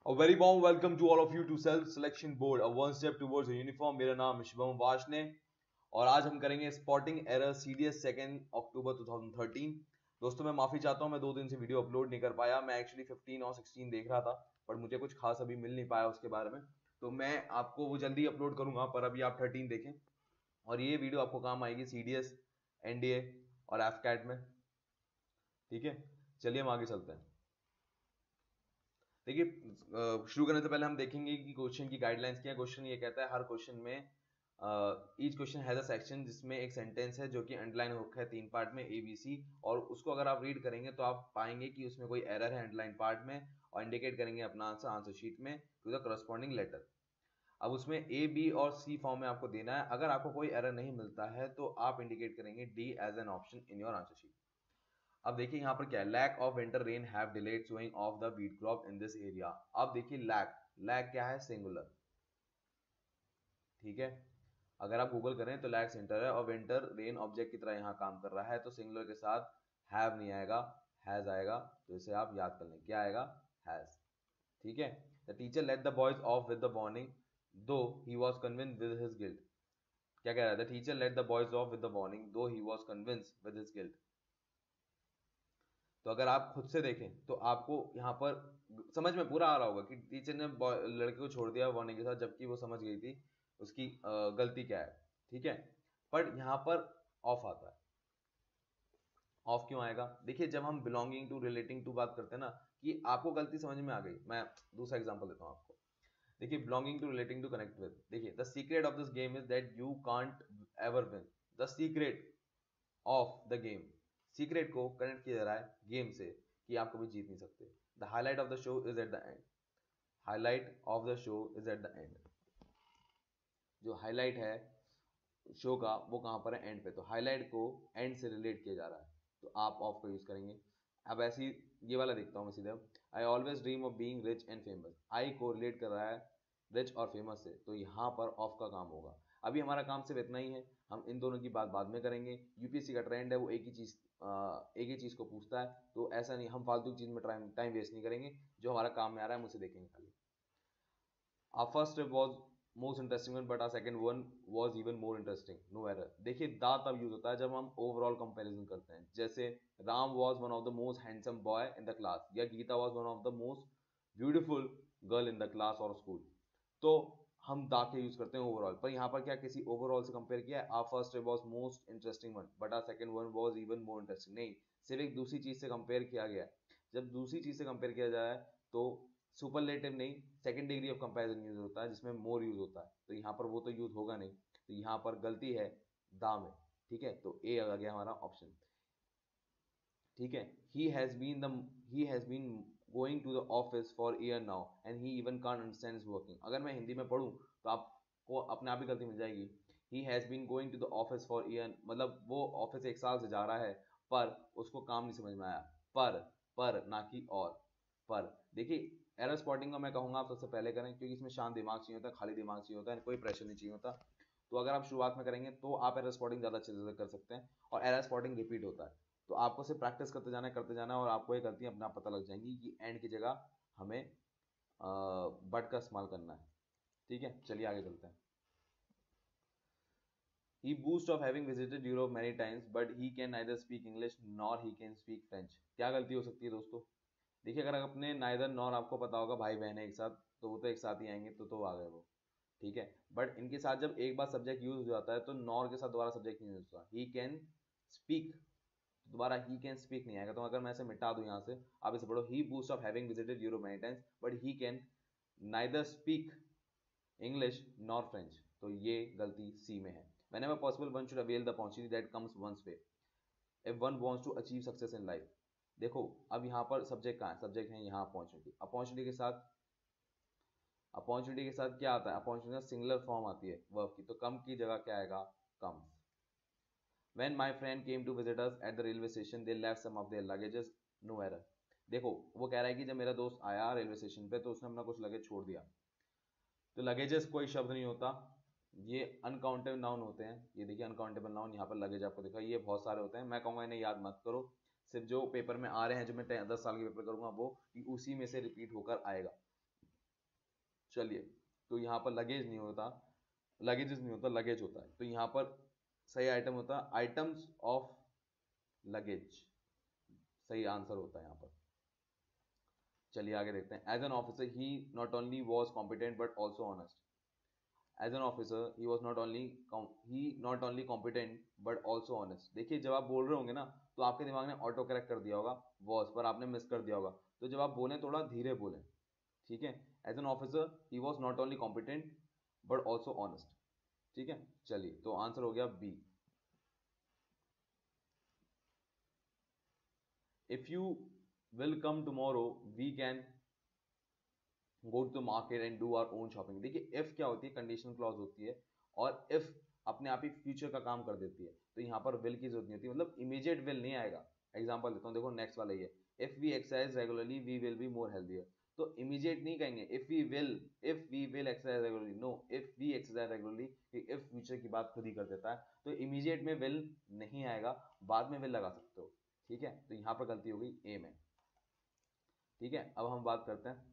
A very warm welcome to all of you to Self Selection Board, a one step towards a uniform. मेरा नाम है शिवम वाशने और आज हम करेंगे स्पॉटिंग एरर सीडीएस 2 अक्टूबर 2013। दोस्तों मैं माफी चाहता हूं, मैं 2 दिन से वीडियो अपलोड नहीं कर पाया। मैं एक्चुअली 15 और 16 देख रहा था पर मुझे कुछ खास अभी मिल नहीं पाया उसके बारे में, तो मैं आपको वो जल्दी अपलोड करूंगा। पर अभी आप 13 देखें और ये वीडियो आपको काम आएगी सीडीएस, एनडीए और एफकैट में। ठीक है, चलिए हम आगे चलते हैं। देखिए, शुरू करने से पहले हम देखेंगे कि क्वेश्चन की गाइडलाइंस क्या है। क्वेश्चन ये कहता है हर क्वेश्चन में each question has a section जिसमें एक सेंटेंस है जो कि अंडरलाइन हो रखा है 3 पार्ट में ABC, और उसको अगर आप रीड करेंगे तो आप पाएंगे कि उसमें कोई एरर है अंडरलाइन पार्ट में और इंडिकेट करेंगे अपना आंसर आंसर शीट में टू द करस्पॉन्डिंग लेटर। अब उसमें A, B और C फॉर्म में आपको देना है। अगर आपको कोई एरर नहीं मिलता है तो आप इंडिकेट करेंगे D as an option in your answer sheet. अब देखिए यहाँ पर क्या है, lack of winter rain have delayed sowing of the wheat crop in this area. अब देखिए लैक, लैक क्या है, सिंगुलर। ठीक है, अगर आप गूगल करें तो लैक सेंटर है और विंटर रेन ऑब्जेक्ट की तरह यहाँ काम कर रहा है, तो सिंगुलर के साथ हैव नहीं आएगा, हैज आएगा। तो इसे आप याद कर लें, क्या आएगा, हैज। ठीक है, the teacher let the boys off with the warning though he was convince with his guilt. क्या कह रहा है, the teacher let the boys off with the warning though he was convince with his guilt. तो अगर आप खुद से देखें तो आपको यहाँ पर समझ में पूरा आ रहा होगा कि टीचर ने लड़के को छोड़ दिया वार्निंग के साथ, जबकि वो समझ गई थी उसकी गलती क्या है। ठीक है, पर यहाँ पर ऑफ आता है। ऑफ क्यों आएगा, देखिए जब हम बिलोंगिंग टू रिलेटिंग टू बात करते हैं ना, कि आपको गलती समझ में आ गई। मैं दूसरा एग्जांपल देता हूँ आपको। देखिए belonging to relating to connect with, देखिए the secret of this game is that you can't ever win. The secret of the game, secret को कनेक्ट किया जा रहा है गेम से कि आप कभी जीत नहीं सकते। The highlight of the show is at the end, highlight of the show is at the end. जो हाईलाइट है शो का वो कहां पर है, एंड पे। तो हाईलाइट को एंड से रिलेट किया जा रहा है, तो आप ऑफ का यूज करेंगे। अब ऐसी ये वाला देखता हूं मैं सीधे। I always dream of being rich and famous, I को रिलेट कर रहा है रिच और फेमस से, तो यहाँ पर ऑफ का काम होगा। अभी हमारा काम सिर्फ इतना ही है, हम इन दोनों की बात बाद में करेंगे। यूपीएससी का ट्रेंड है वो एक ही चीज को पूछता है, तो ऐसा नहीं, हम फालतू चीज में टाइम वेस्ट नहीं करेंगे। जो हमारा काम में आ रहा है हम उसे देखेंगे खाली। Our first trip was most interesting one, but our second one was even more interesting. No error. देखिए दा तब यूज होता है जब हम ओवरऑल कंपैरिजन करते हैं, जैसे Ram was one of the most handsome boy in the class या Gita was one of the most beautiful girl in the class or school। तो हम दा के यूज करते हैं ओवरऑल, पर यहाँ पर क्या किसी ओवरऑल से कंपेयर किया है। our first trip was most interesting one, but our second one was even more interesting। नहीं, सिर्फ एक दूसरी चीज से कंपेयर किया गया है। जब दूसरी चीज से कंपेयर किया जाए तो सुपरलेटिव नहीं, second degree of comparison use होता है जिसमें मोर यूज होता है, तो यहाँ पर वो तो यूज होगा नहीं, तो यहाँ पर गलती है दा में। ठीक है, तो ए आ गया हमारा ऑप्शन। ठीक है, he has been going to the office for year now and he even can't understand his working. अगर मैं हिंदी में पढ़ूं तो आपको अपने आप ही गलती मिल जाएगी। He has been going to the office for year, मतलब वो ऑफिस 1 साल से जा रहा है पर उसको काम नहीं समझ में आया। पर ना कि और। पर देखिए एरर स्पॉटिंग का मैं कहूंगा आप सबसे पहले करें, क्योंकि इसमें शांत दिमाग चाहिए होता है, खाली दिमाग चाहिए होता है, कोई प्रेशर नहीं चाहिए होता। तो अगर आप शुरुआत में करेंगे तो आप एरर स्पॉटिंग ज़्यादा अच्छे से कर सकते हैं, और एरर स्पॉटिंग रिपीट होता है, तो आपको सिर्फ प्रैक्टिस करते जाना और आपको ये गलतियां अपने आप पता लग जाएंगी कि एंड की जगह हमें बट का इस्तेमाल करना है। ठीक है, चलिए आगे चलते हैं। He boasts of having visited Europe many times, but he can neither speak English nor he can speak French। क्या गलती हो सकती है दोस्तों, देखिए अगर अपने नाइदर नॉर आपको पता होगा भाई बहन है एक साथ, तो वो तो एक साथ ही आएंगे, तो आ गए वो। ठीक है, बट इनके साथ जब एक बार सब्जेक्ट यूज हो जाता है तो नॉर के साथ दोबारा सब्जेक्ट नहीं यूज होता। ही कैन स्पीक, दोबारा ही कैन स्पीक नहीं आएगा। तो अगर मैं इसे मिटा दूं यहाँ से, आप इसे पढ़ो, he boast of having visited Europe many times but he can neither speak English nor French, तो ये गलती सी में है। whenever possible one should avail the opportunity that comes one's way if one wants to achieve success in life। देखो अब यहाँ पर subject कहाँ है, सब्जेक्ट है यहाँ अपॉर्चुनिटी। अपॉर्चुनिटी के साथ क्या आता है, अपॉर्चुनिटी का सिंगुलर फॉर्म आती है वर्ब की, तो कम की जगह क्या आएगा, comes. When my friend came to visit us at the railway station, they left some of their luggages, no error। देखो वो कह रहा है कि जब मेरा दोस्त आया रेलवे स्टेशन पे तो उसने अपना कुछ लगेज छोड़ दिया, तो लगेजेस कोई शब्द नहीं होता, ये अनकाउंटेबल नाउन होते हैं। ये देखिए अनकाउंटेबल नाउन, यहाँ पर लगेज आपको दिखा, ये बहुत सारे होते हैं। मैं कहूँगा इन्हें याद मत करो, सिर्फ जो पेपर में आ रहे हैं, जो मैं 10 साल के पेपर करूंगा वो उसी में से रिपीट होकर आएगा। चलिए, तो यहाँ पर लगेज नहीं होता, लगेजेस नहीं होता, लगेज होता है। तो यहाँ पर सही आइटम होता है आइटम्स ऑफ लगेज, सही आंसर होता है यहाँ पर। चलिए आगे देखते हैं। As an officer he not only was competent but also honest. As an officer he was not only competent but also honest. देखिए जब आप बोल रहे होंगे ना तो आपके दिमाग ने ऑटो करेक्ट कर दिया होगा वॉज, पर आपने मिस कर दिया होगा। तो जब आप बोलें थोड़ा धीरे बोलें, ठीक है। As an officer he was not only competent but also honest, ठीक है। चलिए तो आंसर हो गया B. If you will come tomorrow we can go to the market and do our own shopping. देखिए इफ क्या होती है, कंडीशनल क्लॉज होती है, और इफ अपने आप ही फ्यूचर का काम कर देती है, तो यहाँ पर विल की जरूरत नहीं होती, मतलब इमीडिएट विल नहीं आएगा। एग्जांपल देता हूँ, देखो नेक्स्ट वाला ये, if we exercise regularly we will be more healthier. तो इमीडिएट नहीं कहेंगे if we will exercise regularly, no, if we exercise regularly. If future की बात खुद ही कर देता है, तो इमीडिएट में विल नहीं आएगा, बाद में विल लगा सकते हो, ठीक है। तो यहाँ पर गलती हो गई ए में, ठीक है। अब हम बात करते हैं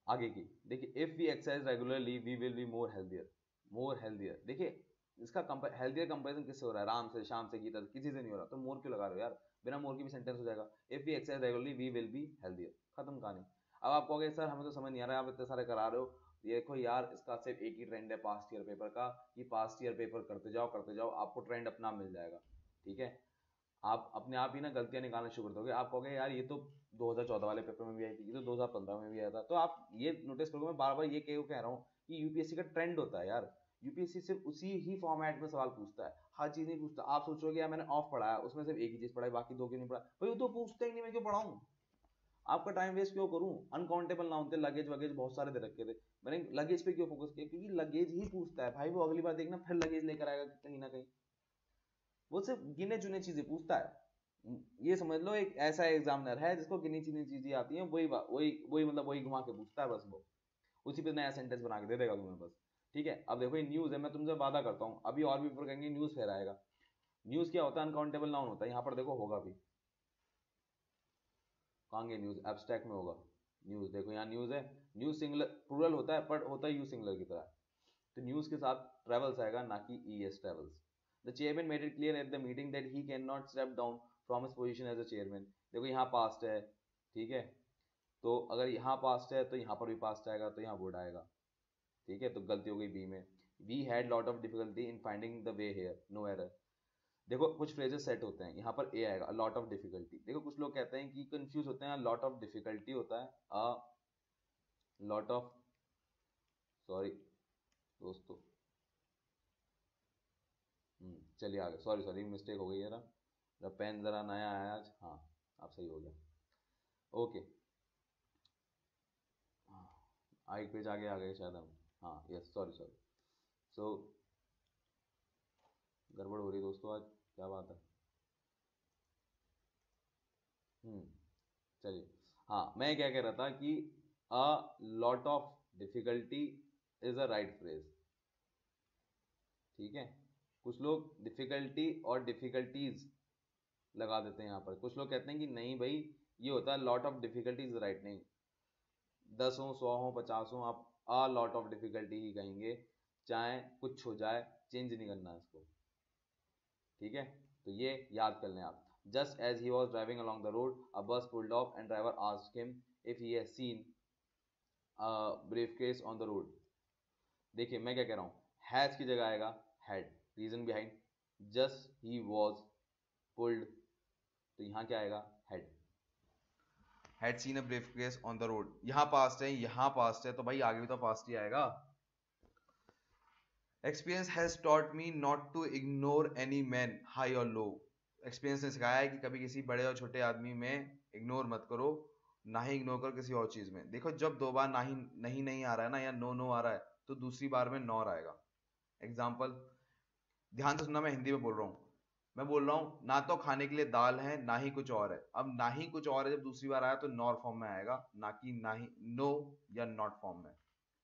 आगे की। देखिए if we exercise regularly we will be more healthier, more healthier. देखिए इसका हेल्थियर कंपैरिजन किससे हो रहा है, राम से, शाम से, गीता से, किसी से नहीं हो रहा, तो मोर क्यों लगा रहे हो यार, बिना मोर की भी सेंटेंस हो जाएगा। If we exercise regularly we will be healthier, खत्म कहानी। अब आप कहोगे सर हमें तो समझ नहीं आ रहा है, आप इतने सारे करा रहे हो। ये देखो यार, इसका सिर्फ एक ही ट्रेंड है पास्ट ईयर पेपर का, कि पास्ट ईयर पेपर करते जाओ, आपको ट्रेंड अपना मिल जाएगा, ठीक है। आप अपने आप ही ना गलतियां निकालना शुरू कर दोगे। आप कहोगे यार ये तो 2014 वाले पेपर में भी आई थी, ये तो 2015 में भी आया था। तो आप ये नोटिस करोगे, मैं बार बार ये क्यों कह रहा हूँ कि यूपीएससी का ट्रेंड होता है यार। यूपीएससी सिर्फ उसी ही फॉर्मेट में सवाल पूछता है, हर चीज नहीं पूछता। आप सोचोगे यार मैंने ऑफ पढ़ा है, उसमें सिर्फ एक ही चीज पढ़ाई, बाकी दो क्यों नहीं पढ़ा, भाई वो तो पूछता ही नहीं, मैं क्यों पढ़ाऊँ, आपका टाइम वेस्ट क्यों करूं। अनकाउंटेबल नाउन थे, लगेज वगेज बहुत सारे दे रखे थे, मैंने लगेज पे क्यों फोकस किया, क्योंकि लगेज ही पूछता है भाई। वो अगली बार देखना फिर लगेज लेकर आएगा कहीं ना कहीं, वो सिर्फ गिने चुने चीजें पूछता है। ये समझ लो एक ऐसा एग्जामिनर है जिसको गिनी चुनी चीजें आती हैं, वही वही वही मतलब वही घुमा के पूछता है, बस वो उसी पे नया सेंटेंस बना के दे देगा तुम्हें बस, ठीक है। अब देखो ये न्यूज है, मैं तुमसे वादा करता हूँ अभी और भी ऊपर कहेंगे न्यूज फिर आएगा। न्यूज क्या होता है, अनकाउंटेबल नाउन होता है। यहाँ पर देखो होगा भी, कहाँ गया न्यूज, एब्स्ट्रैक्ट में होगा न्यूज। देखो यहाँ न्यूज है, न्यूज सिंगुलर प्लूरल होता है, पर होता है यू सिंगुलर की तरह। तो न्यूज के साथ ट्रेवल्स आएगा, ना कि ES travels. The chairman made it clear at the meeting that he can not step down from his position as a chairman. देखो यहाँ पास्ट है, ठीक है। तो अगर यहाँ पास्ट है तो यहाँ पर भी पास्ट आएगा, तो यहाँ वुड आएगा, ठीक है। तो गलती हो गई बी में। We had lot of difficulty in finding the way here, no error. देखो कुछ फ्रेजेस सेट होते हैं, यहाँ पर ए आएगा, लॉट ऑफ डिफिकल्टी। देखो कुछ लोग कहते हैं कि कंफ्यूज होते हैं, लॉट ऑफ डिफिकल्टी होता है अ लॉट ऑफ, सॉरी दोस्तों, चलिए आगे, सॉरी मिस्टेक हो गई है जरा पेन जरा नया आया आज, हाँ अब सही हो गया, ओके। हाँ एक पेज आगे आ गए शायद हम, हाँ यस, सॉरी। सो गड़बड़ हो रही है दोस्तों आज, क्या बात है। हम्म चलिए, हाँ मैं क्या कह रहा था कि a lot of difficulty is a right phrase, ठीक है। कुछ लोग डिफिकल्टी और डिफिकल्टीज लगा देते हैं यहाँ पर। कुछ लोग कहते हैं कि नहीं भाई ये होता है लॉट ऑफ डिफिकल्टीज, राइट नहीं, 10 हो 100 हो 50 हो, आप अ लॉट ऑफ डिफिकल्टी ही कहेंगे, चाहे कुछ हो जाए, चेंज नहीं करना है इसको, ठीक है। तो ये याद कर लें आप। Just as he was driving along the road a bus pulled off and driver asked him if he has seen briefcase on the road. देखिए मैं क्या कह रहा हूँ, हैज की जगह आएगा had, reason behind just he was pulled, तो यहाँ क्या आएगा had seen a briefcase on the road. यहाँ पास्ट है, यहाँ पास्ट है, तो भाई आगे भी तो पास्ट ही आएगा। Experience has taught me not to ignore any man high और लो। एक्सपीरियंस ने सिखाया है कि कभी किसी बड़े और छोटे आदमी में इग्नोर मत करो, ना ही इग्नोर करो किसी और चीज में। देखो जब दो बार नहीं आ रहा है ना, या नो आ रहा है, तो दूसरी बार में नॉर आएगा। एग्जाम्पल ध्यान से सुनना, मैं हिंदी में बोल रहा हूँ। मैं बोल रहा हूँ ना तो खाने के लिए दाल है, ना ही कुछ और है। अब ना ही कुछ और है जब दूसरी बार आया तो नॉर फॉर्म में आएगा, ना कि ना ही नो या नॉट फॉर्म में,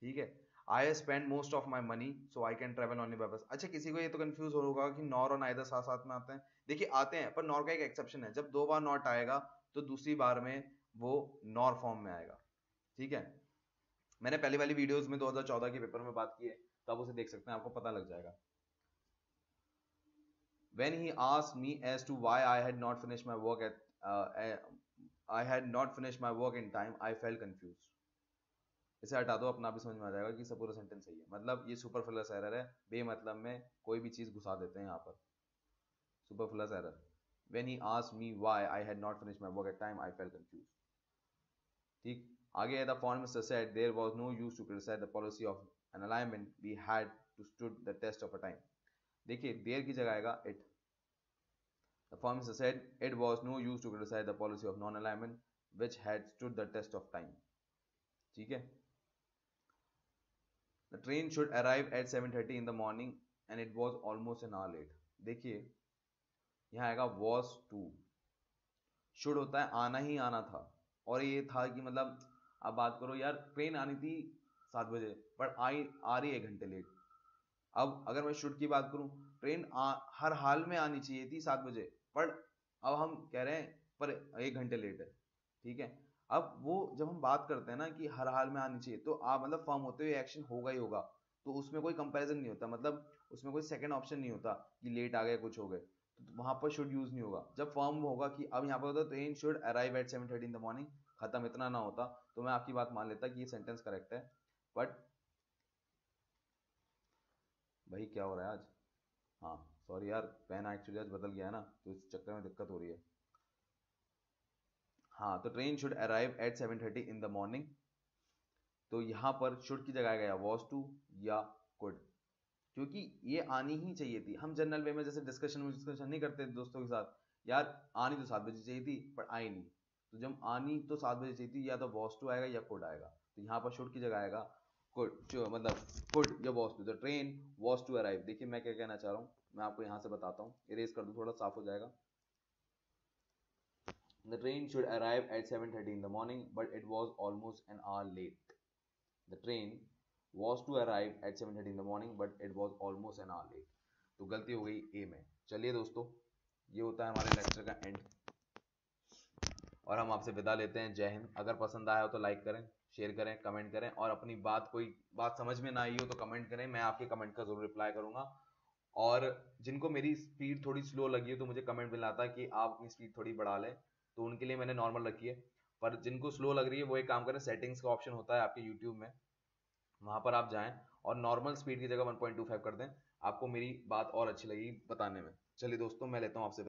ठीक है। I spend most of my money so I can travel only by bus. अच्छा किसी को ये तो कंफ्यूज होगा कि नॉर और नाइदर साथ साथ में आते हैं। देखिए आते हैं, पर नॉर का एक एक्सेप्शन है, जब दो बार नॉट आएगा तो दूसरी बार में वो नॉर फॉर्म में आएगा, ठीक है, मैंने पहली वाली वीडियोस में 2014 के पेपर में बात की है, तो आप उसे देख सकते हैं, आपको पता लग जाएगा। When he asked me as to why I had not finished my work in time, I felt confused. इसे हटा दो, अपना भी समझ में आ जाएगा कि सब पूरा सेंटेंस सही है। मतलब ये सुपरफ्लुअस एरर है, बेमतलब में कोई भी चीज घुसा देते हैं यहाँ पर। Superfluous error. When he asked me why I had not finished my work at time, I felt confused. ठीक, आगे the foreign minister said there was no use to criticize the policy of an alignment, we had to stood the test of a time. देखिए there की जगह आएगा it. The foreign minister said it was no use to criticize the policy of non-alignment which had stood the test of time. ठीक है, The train should arrive at 7:30 in the morning and it was almost an hour late. देखिए यहाँ आएगा was to, should होता है आना ही आना था, और ये था कि मतलब अब बात करो यार, ट्रेन आनी थी 7 बजे पर आ रही है 1 घंटे लेट। अब अगर मैं शुड की बात करूं, ट्रेन हर हाल में आनी चाहिए थी 7 बजे, पर अब हम कह रहे हैं पर 1 घंटे लेट है। ठीक है, अब वो जब हम बात करते हैं ना कि हर हाल में आनी चाहिए, तो आप मतलब फर्म होते हुए एक्शन होगा ही होगा, तो उसमें कोई कंपैरिजन नहीं होता, मतलब उसमें कोई सेकंड ऑप्शन नहीं होता कि लेट आ गए कुछ हो गए, तो वहां पर शुड यूज नहीं होगा। जब फर्म होगा कि अब यहाँ पर होता train should arrive at 7:30 in the morning, खत्म, इतना ना होता तो मैं आपकी बात मान लेता कि ये सेंटेंस करेक्ट है। बट भाई क्या हो रहा है आज, हाँ सॉरी यार, पेन एक्चुअली आज बदल गया है ना, तो इस चक्कर में दिक्कत हो रही है। हाँ, तो train should arrive at 7:30 in the morning, तो यहाँ पर शुड की जगह गया वॉज टू या कुड, क्योंकि ये आनी ही चाहिए थी। हम जनरल वे में जैसे डिस्कशन नहीं करते दोस्तों के साथ, यार आनी तो 7 बजे चाहिए थी पर आई नहीं, तो जब आनी तो 7 बजे चाहिए थी, या तो वॉज टू आएगा या कुड आएगा, तो यहाँ पर शुड की जगह आएगा कुड, मतलब कुड या was to. The train was to arrive. देखिए मैं क्या कहना चाह रहा हूँ, मैं आपको यहाँ से बताता हूँ, इरेज कर दूँ थोड़ा साफ हो जाएगा। The train should arrive at 7:30 in the morning, but it was almost an hour late. The train was to arrive at 7:30 in the morning, but it was almost an hour late. तो गलती हो गई ए में। चलिए दोस्तों, ये होता है हमारे लेक्चर का एंड, और हम आपसे विदा लेते हैं। जय हिंद। अगर पसंद आया हो तो लाइक करें, शेयर करें, कमेंट करें, और अपनी बात, कोई बात समझ में ना आई हो तो कमेंट करें, मैं आपके कमेंट का जरूर रिप्लाई करूंगा। और जिनको मेरी स्पीड थोड़ी स्लो लगी है तो मुझे कमेंट मिला था कि आप अपनी स्पीड थोड़ी बढ़ा लें, तो उनके लिए मैंने नॉर्मल रखी है। पर जिनको स्लो लग रही है वो एक काम करें, सेटिंग्स का ऑप्शन होता है आपके यूट्यूब में, वहां पर आप जाएं और नॉर्मल स्पीड की जगह 1.25 कर दें, आपको मेरी बात और अच्छी लगी बताने में। चलिए दोस्तों, मैं लेता हूं आपसे।